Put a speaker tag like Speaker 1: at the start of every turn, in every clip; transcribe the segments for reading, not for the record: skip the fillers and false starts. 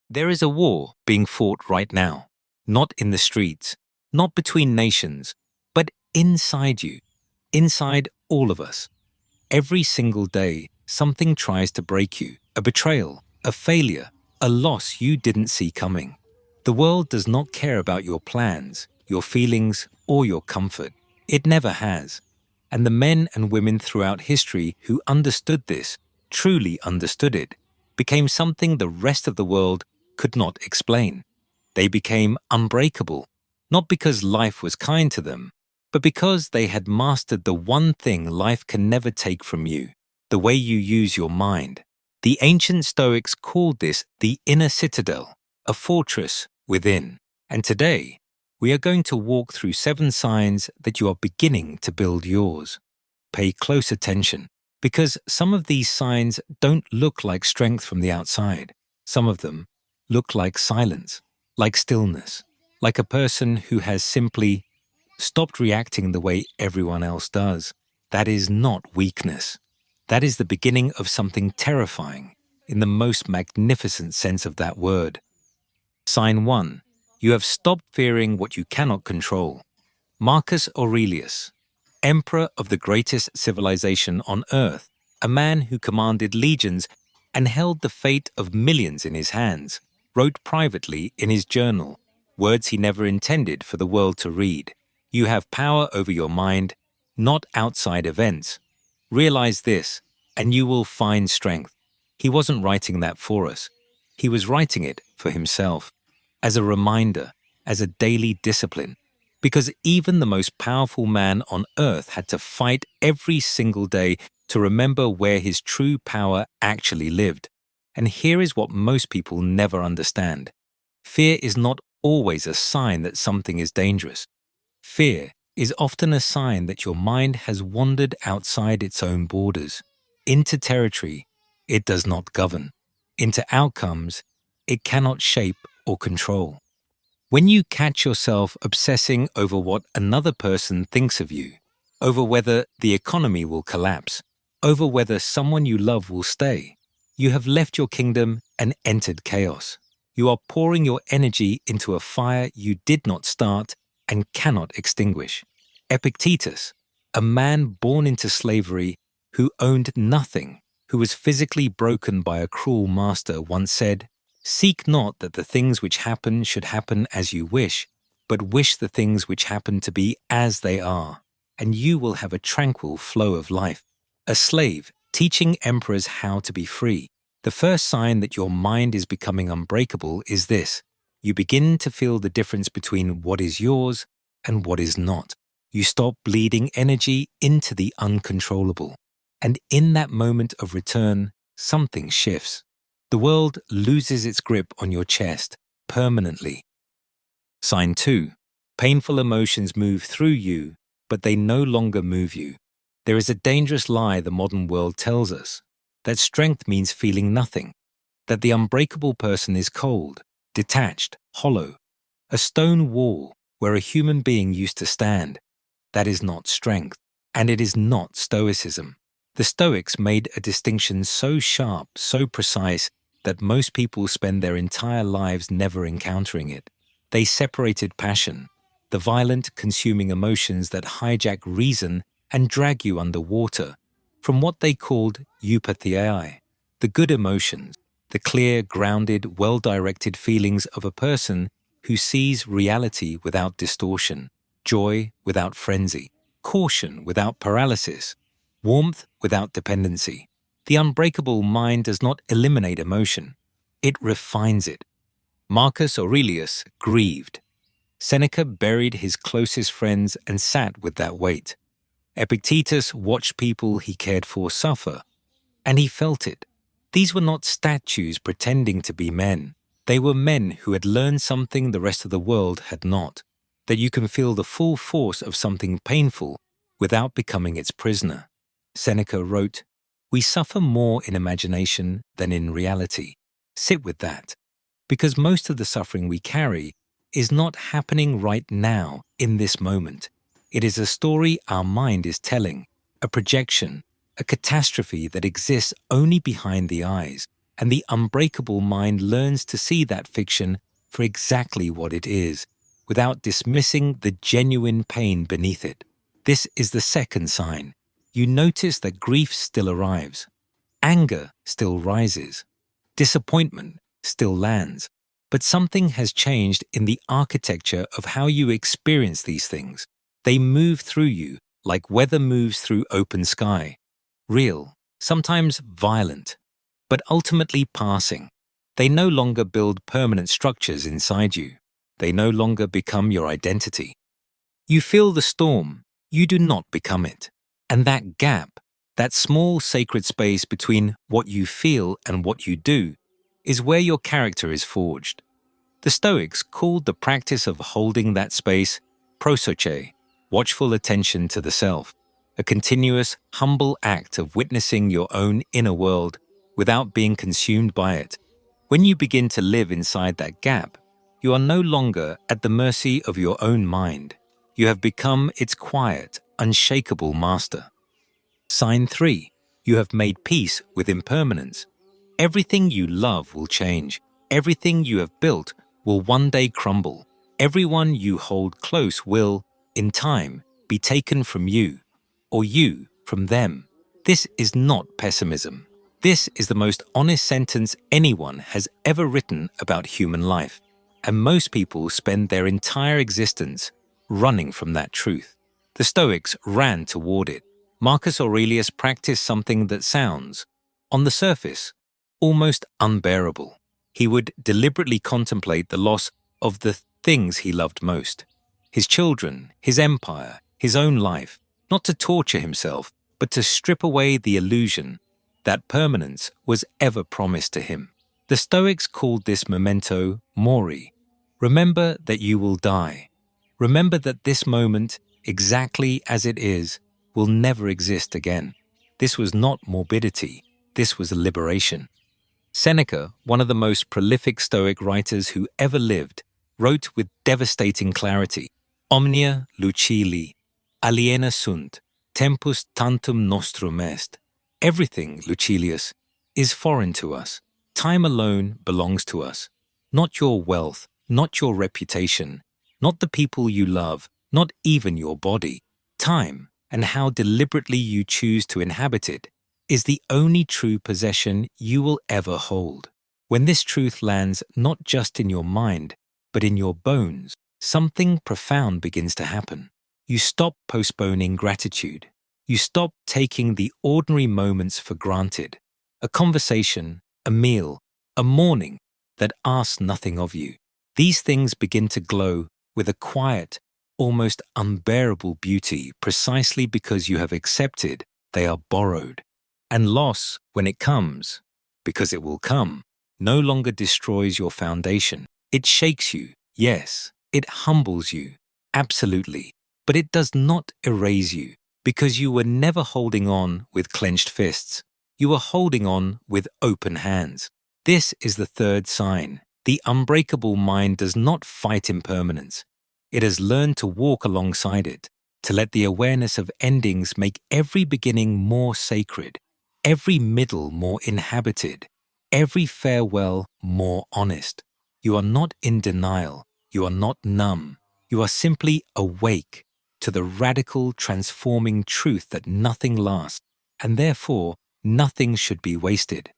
Speaker 1: There is a war being fought right now, not in the streets, not between nations, but inside you, inside all of us. Every single day, something tries to break you, a betrayal, a failure, a loss you didn't see coming. The world does not care about your plans, your feelings, or your comfort. It never has. And the men and women throughout history who understood this, truly understood it, became something the rest of the world could not explain. They became unbreakable, not because life was kind to them, but because they had mastered the one thing life can never take from you, the way you use your mind. The ancient Stoics called this the inner citadel, a fortress within. And today, we are going to walk through 7 signs that you are beginning to build yours. Pay close attention, because some of these signs don't look like strength from the outside. Some of them look like silence, like stillness, like a person who has simply stopped reacting the way everyone else does. That is not weakness. That is the beginning of something terrifying, in the most magnificent sense of that word. Sign 1. You have stopped fearing what you cannot control. Marcus Aurelius, emperor of the greatest civilization on earth, a man who commanded legions and held the fate of millions in his hands, wrote privately in his journal, words he never intended for the world to read. You have power over your mind, not outside events. Realize this, and you will find strength. He wasn't writing that for us. He was writing it for himself, as a reminder, as a daily discipline, because even the most powerful man on earth had to fight every single day to remember where his true power actually lived. And here is what most people never understand. Fear is not always a sign that something is dangerous. Fear is often a sign that your mind has wandered outside its own borders, into territory it does not govern, into outcomes it cannot shape or control. When you catch yourself obsessing over what another person thinks of you, over whether the economy will collapse, over whether someone you love will stay, you have left your kingdom and entered chaos. You are pouring your energy into a fire you did not start and cannot extinguish. Epictetus, a man born into slavery who owned nothing, who was physically broken by a cruel master, once said, "Seek not that the things which happen should happen as you wish, but wish the things which happen to be as they are, and you will have a tranquil flow of life." A slave teaching emperors how to be free. The first sign that your mind is becoming unbreakable is this: you begin to feel the difference between what is yours and what is not. You stop bleeding energy into the uncontrollable. And in that moment of return, something shifts. The world loses its grip on your chest permanently. Sign 2. Painful emotions move through you, but they no longer move you. There is a dangerous lie the modern world tells us, that strength means feeling nothing, that the unbreakable person is cold, detached, hollow, a stone wall where a human being used to stand. That is not strength, and it is not Stoicism. The Stoics made a distinction so sharp, so precise, that most people spend their entire lives never encountering it. They separated passion, the violent, consuming emotions that hijack reason and drag you underwater, from what they called eupatheiai, the good emotions, the clear, grounded, well-directed feelings of a person who sees reality without distortion, joy without frenzy, caution without paralysis, warmth without dependency. The unbreakable mind does not eliminate emotion. It refines it. Marcus Aurelius grieved. Seneca buried his closest friends and sat with that weight. Epictetus watched people he cared for suffer, and he felt it. These were not statues pretending to be men. They were men who had learned something the rest of the world had not, that you can feel the full force of something painful without becoming its prisoner. Seneca wrote, "We suffer more in imagination than in reality." Sit with that, because most of the suffering we carry is not happening right now in this moment. It is a story our mind is telling, a projection, a catastrophe that exists only behind the eyes. and the unbreakable mind learns to see that fiction for exactly what it is, without dismissing the genuine pain beneath it. This is the second sign. You notice that grief still arrives, anger still rises, disappointment still lands, but something has changed in the architecture of how you experience these things. They move through you like weather moves through open sky, real, sometimes violent, but ultimately passing. They no longer build permanent structures inside you. They no longer become your identity. You feel the storm, you do not become it. And that gap, that small sacred space between what you feel and what you do, is where your character is forged. The Stoics called the practice of holding that space prosoche, watchful attention to the self, a continuous, humble act of witnessing your own inner world without being consumed by it. When you begin to live inside that gap, you are no longer at the mercy of your own mind. You have become its quiet, unshakable master. Sign 3. You have made peace with impermanence. Everything you love will change. Everything you have built will one day crumble. Everyone you hold close will, in time, be taken from you, or you from them. This is not pessimism. This is the most honest sentence anyone has ever written about human life, and most people spend their entire existence running from that truth. The Stoics ran toward it. Marcus Aurelius practiced something that sounds, on the surface, almost unbearable. He would deliberately contemplate the loss of the things he loved most, his children, his empire, his own life, not to torture himself, but to strip away the illusion that permanence was ever promised to him. The Stoics called this memento mori. Remember that you will die. Remember that this moment, exactly as it is, will never exist again. This was not morbidity, this was a liberation. Seneca, one of the most prolific Stoic writers who ever lived, wrote with devastating clarity, Omnia lucili, aliena sunt, tempus tantum nostrum est. Everything, Lucilius, is foreign to us. Time alone belongs to us. Not your wealth, not your reputation, not the people you love, not even your body. Time, and how deliberately you choose to inhabit it, is the only true possession you will ever hold. When this truth lands not just in your mind, but in your bones, something profound begins to happen. You stop postponing gratitude. You stop taking the ordinary moments for granted. A conversation, a meal, a morning that asks nothing of you. These things begin to glow with a quiet, almost unbearable beauty precisely because you have accepted they are borrowed. And loss, when it comes, because it will come, no longer destroys your foundation. It shakes you, yes. It humbles you, absolutely. But it does not erase you, because you were never holding on with clenched fists. You were holding on with open hands. This is the third sign. The unbreakable mind does not fight impermanence. It has learned to walk alongside it, to let the awareness of endings make every beginning more sacred, every middle more inhabited, every farewell more honest. You are not in denial. You are not numb. You are simply awake to the radical, transforming truth that nothing lasts, and therefore nothing should be wasted.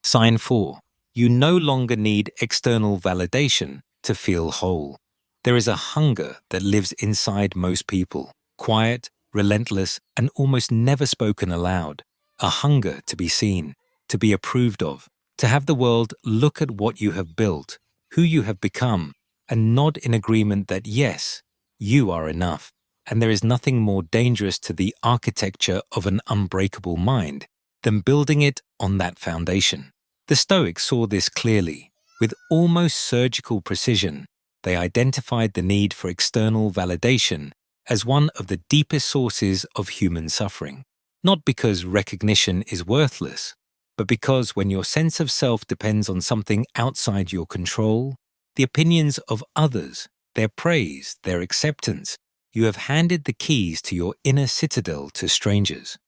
Speaker 1: Sign 4. You no longer need external validation to feel whole. There is a hunger that lives inside most people, quiet, relentless, and almost never spoken aloud. A hunger to be seen, to be approved of, to have the world look at what you have built, who you have become, and nod in agreement that yes, you are enough. And there is nothing more dangerous to the architecture of an unbreakable mind than building it on that foundation. The Stoics saw this clearly. With almost surgical precision, they identified the need for external validation as one of the deepest sources of human suffering. Not because recognition is worthless, but because when your sense of self depends on something outside your control, the opinions of others, their praise, their acceptance, you have handed the keys to your inner citadel to strangers.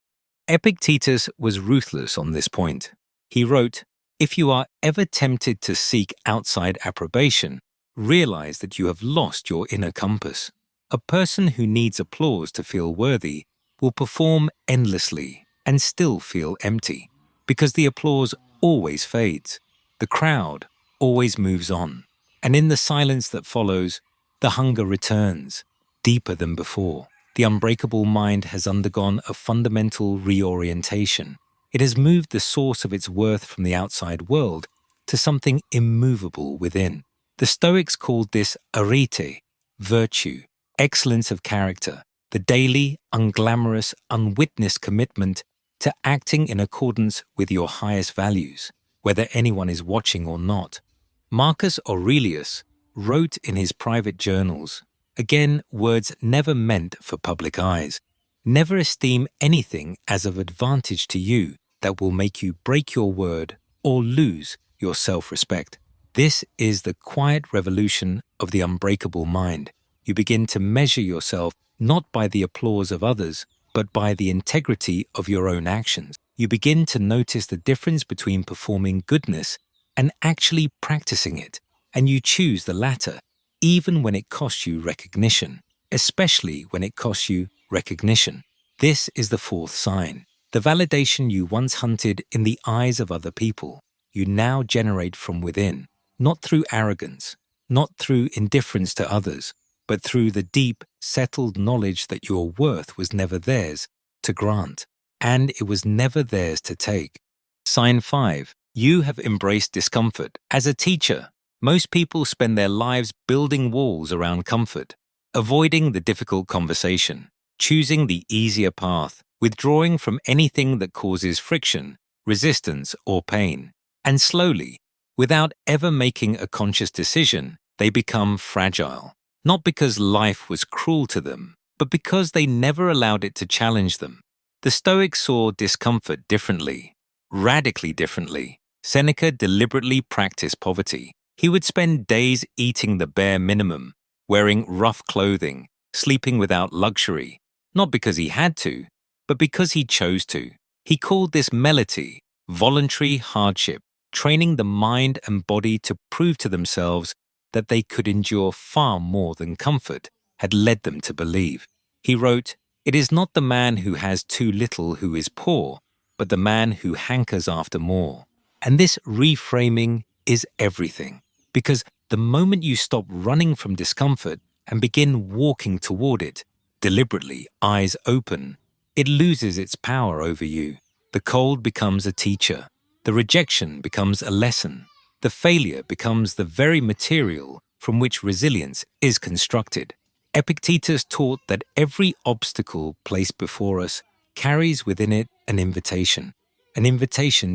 Speaker 1: Epictetus was ruthless on this point. He wrote, If you are ever tempted to seek outside approbation, realize that you have lost your inner compass. A person who needs applause to feel worthy will perform endlessly and still feel empty, because the applause always fades. The crowd always moves on, and in the silence that follows, the hunger returns, deeper than before. The unbreakable mind has undergone a fundamental reorientation. It has moved the source of its worth from the outside world to something immovable within. The Stoics called this arete, virtue, excellence of character, the daily, unglamorous, unwitnessed commitment to acting in accordance with your highest values, whether anyone is watching or not. Marcus Aurelius wrote in his private journals, again, words never meant for public eyes, never esteem anything as of advantage to you that will make you break your word or lose your self-respect. This is the quiet revolution of the unbreakable mind. You begin to measure yourself not by the applause of others, but by the integrity of your own actions. You begin to notice the difference between performing goodness and actually practicing it, and you choose the latter, even when it costs you recognition, especially when it costs you recognition. This is the fourth sign. The validation you once hunted in the eyes of other people, you now generate from within, not through arrogance, not through indifference to others, but through the deep, settled knowledge that your worth was never theirs to grant, and it was never theirs to take. Sign 5. You have embraced discomfort. As a teacher, most people spend their lives building walls around comfort, avoiding the difficult conversation, choosing the easier path, withdrawing from anything that causes friction, resistance, or pain. And slowly, without ever making a conscious decision, they become fragile. Not because life was cruel to them, but because they never allowed it to challenge them. The Stoics saw discomfort differently, radically differently. Seneca deliberately practiced poverty. He would spend days eating the bare minimum, wearing rough clothing, sleeping without luxury, not because he had to, but because he chose to. He called this melity, voluntary hardship, training the mind and body to prove to themselves that they could endure far more than comfort had led them to believe. He wrote, "It is not the man who has too little who is poor, but the man who hankers after more." And this reframing is everything, because the moment you stop running from discomfort and begin walking toward it, deliberately, eyes open, it loses its power over you. The cold becomes a teacher. The rejection becomes a lesson. The failure becomes the very material from which resilience is constructed. Epictetus taught that every obstacle placed before us carries within it an invitation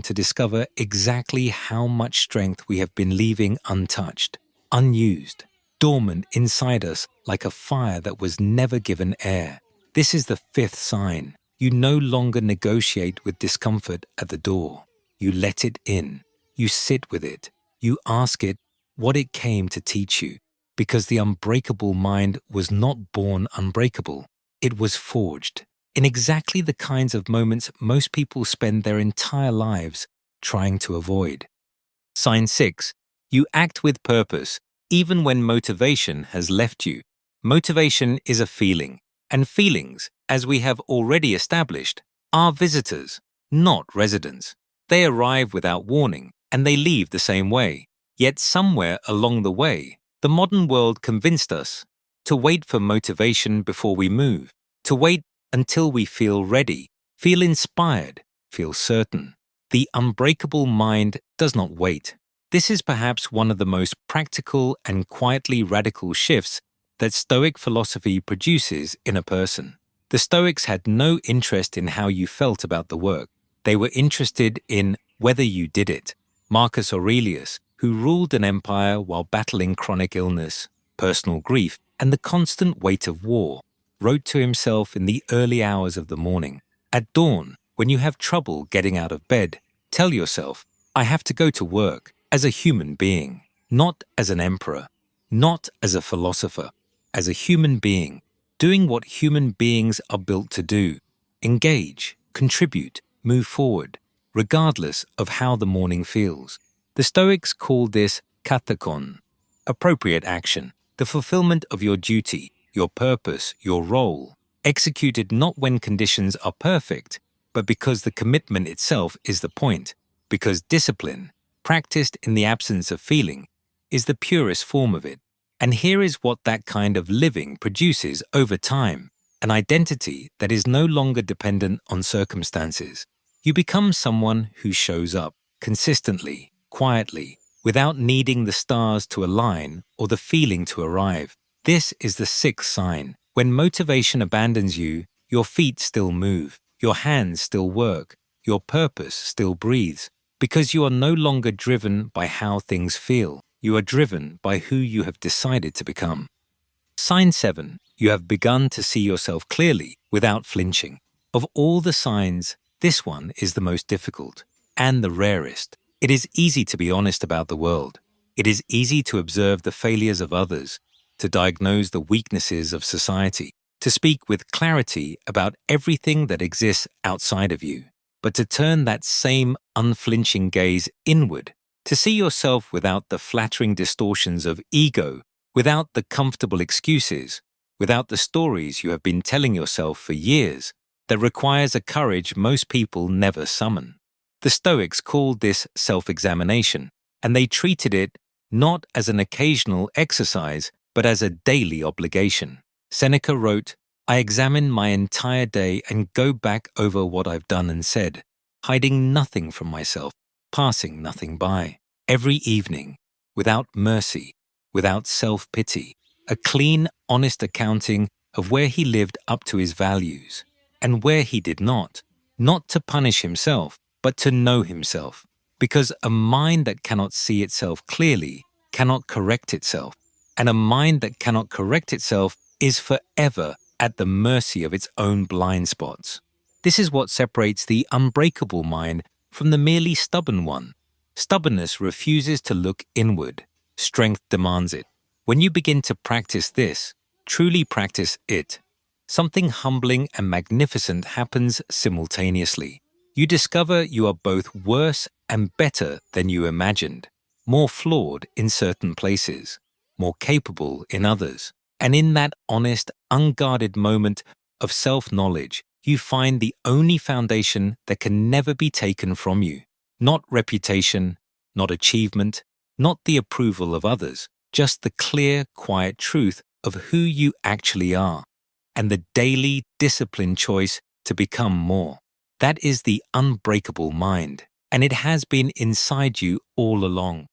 Speaker 1: to discover exactly how much strength we have been leaving untouched, unused, dormant inside us like a fire that was never given air. This is the fifth sign. You no longer negotiate with discomfort at the door. You let it in. You sit with it. You ask it what it came to teach you, because the unbreakable mind was not born unbreakable. It was forged in exactly the kinds of moments most people spend their entire lives trying to avoid. Sign 6. You act with purpose, even when motivation has left you. Motivation is a feeling, and feelings, as we have already established, are visitors, not residents. They arrive without warning, and they leave the same way. Yet somewhere along the way, the modern world convinced us to wait for motivation before we move, to wait until we feel ready, feel inspired, feel certain. The unbreakable mind does not wait. This is perhaps one of the most practical and quietly radical shifts that Stoic philosophy produces in a person. The Stoics had no interest in how you felt about the work. They were interested in whether you did it. Marcus Aurelius, who ruled an empire while battling chronic illness, personal grief, and the constant weight of war, wrote to himself in the early hours of the morning, "At dawn, when you have trouble getting out of bed, tell yourself, I have to go to work as a human being, not as an emperor, not as a philosopher, as a human being, doing what human beings are built to do. Engage, contribute, move forward. regardless of how the morning feels. The Stoics call this kathekon, appropriate action, the fulfillment of your duty, your purpose, your role, executed not when conditions are perfect, but because the commitment itself is the point, because discipline, practiced in the absence of feeling, is the purest form of it. And here is what that kind of living produces over time: an identity that is no longer dependent on circumstances. You become someone who shows up consistently, quietly, without needing the stars to align or the feeling to arrive. This is the sixth sign. When motivation abandons you, your feet still move, your hands still work, your purpose still breathes, because you are no longer driven by how things feel. You are driven by who you have decided to become. Sign 7. You have begun to see yourself clearly without flinching. Of all the signs, this one is the most difficult and the rarest. It is easy to be honest about the world. It is easy to observe the failures of others, to diagnose the weaknesses of society, to speak with clarity about everything that exists outside of you. But to turn that same unflinching gaze inward, to see yourself without the flattering distortions of ego, without the comfortable excuses, without the stories you have been telling yourself for years, that requires a courage most people never summon. The Stoics called this self-examination, and they treated it not as an occasional exercise, but as a daily obligation. Seneca wrote, "I examine my entire day and go back over what I've done and said, hiding nothing from myself, passing nothing by. Every evening, without mercy, without self-pity, a clean, honest accounting of where he lived up to his values, and where he did not to punish himself, but to know himself, because a mind that cannot see itself clearly cannot correct itself, and a mind that cannot correct itself is forever at the mercy of its own blind spots. This is what separates the unbreakable mind from the merely stubborn one. Stubbornness refuses to look inward. Strength demands it. When you begin to practice this, truly practice it, something humbling and magnificent happens simultaneously. You discover you are both worse and better than you imagined, more flawed in certain places, more capable in others. And in that honest, unguarded moment of self-knowledge, you find the only foundation that can never be taken from you. Not reputation, not achievement, not the approval of others, just the clear, quiet truth of who you actually are, and the daily, disciplined choice to become more. That is the unbreakable mind, and it has been inside you all along.